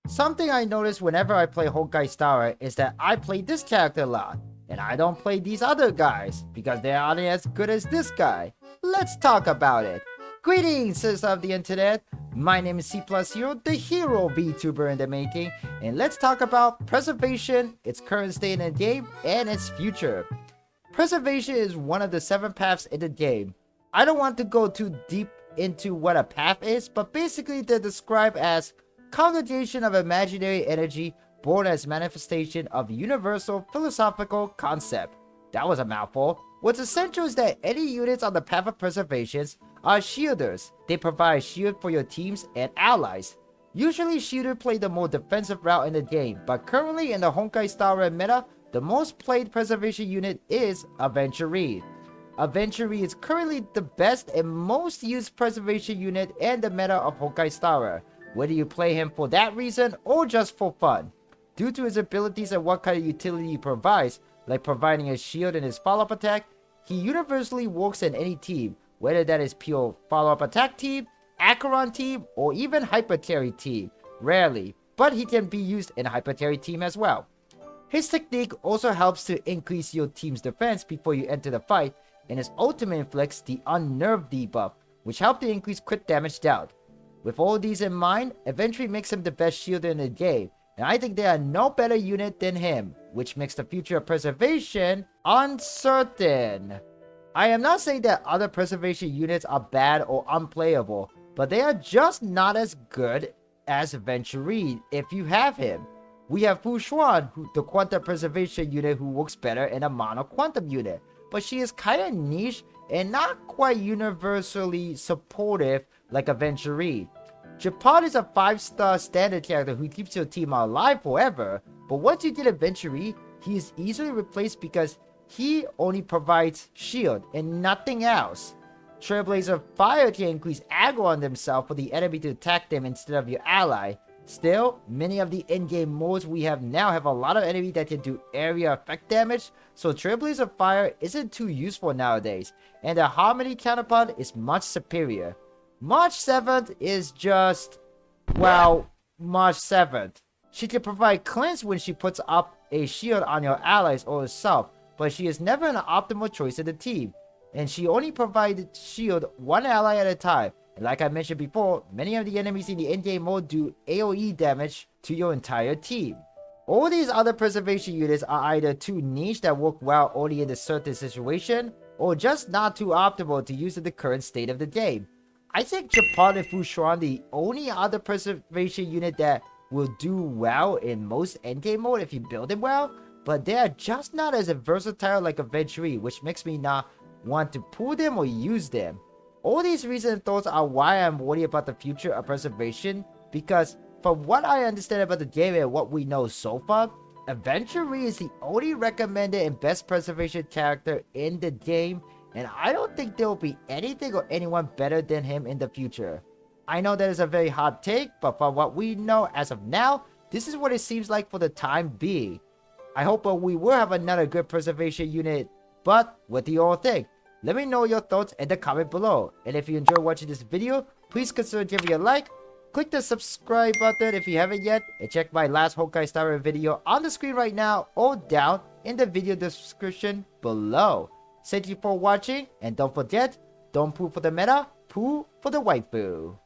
Something I notice whenever I play Honkai Star is that I play this character a lot, and I don't play these other guys because they aren't as good as this guy. Let's talk about it. Greetings, sisters of the internet. My name is C+Hero, the hero Vtuber in the making, and let's talk about preservation, its current state in the game, and its future. Preservation is one of the 7 paths in the game. I don't want to go too deep into what a path is, but basically they're described as congregation of imaginary energy born as manifestation of universal philosophical concept. That was a mouthful. What's essential is that any units on the path of preservations are shielders. They provide shield for your teams and allies. Usually shielders play the more defensive route in the game, but currently in the Honkai Star Rail meta, the most played preservation unit is Aventurine. Aventurine is currently the best and most used preservation unit in the meta of Honkai Star Rail, whether you play him for that reason or just for fun. Due to his abilities and what kind of utility he provides, like providing a shield and his follow-up attack, he universally works in any team, whether that is pure follow-up attack team, Acheron team, or even Hyper Terry team. Rarely, but he can be used in a Hyper Terry team as well. His technique also helps to increase your team's defense before you enter the fight, and his ultimate inflicts the Unnerved debuff, which helps to increase crit damage dealt. With all these in mind, Aventurine makes him the best shielder in the game, and I think there are no better unit than him, which makes the future of preservation uncertain. I am not saying that other preservation units are bad or unplayable, but they are just not as good as Aventurine if you have him. We have Fu Xuan, the quantum preservation unit who works better in a mono quantum unit, but she is kinda niche and not quite universally supportive like Aventurine. Japon is a 5-star standard character who keeps your team alive forever, but once you get Aventurine, he is easily replaced because he only provides shield and nothing else. Trailblazer Fire can increase aggro on themselves for the enemy to attack them instead of your ally. Still, many of the in-game modes we have now have a lot of enemies that can do area effect damage, so Trailblazer Fire isn't too useful nowadays, and the Harmony counterpart is much superior. March 7th is just, well, March 7th. She can provide cleanse when she puts up a shield on your allies or herself, but she is never an optimal choice in the team, and she only provided shield one ally at a time. And like I mentioned before, many of the enemies in the in-game mode do AoE damage to your entire team. All these other preservation units are either too niche that work well only in a certain situation, or just not too optimal to use in the current state of the game. I think Japon and Fu Xuan the only other preservation unit that will do well in most endgame mode if you build it well, but they are just not as versatile like Aventurine, which makes me not want to pull them or use them. All these reasons and thoughts are why I'm worried about the future of preservation, because from what I understand about the game and what we know so far, Aventurine is the only recommended and best preservation character in the game, and I don't think there will be anything or anyone better than him in the future. I know that is a very hot take, but from what we know as of now, this is what it seems like for the time being. I hope we will have another good preservation unit, but what do you all think? Let me know your thoughts in the comment below, and if you enjoyed watching this video, please consider giving a like, click the subscribe button if you haven't yet, and check my last Honkai Star Rail video on the screen right now or down in the video description below. Thank you for watching, and don't forget, don't poo for the meta, poo for the waifu.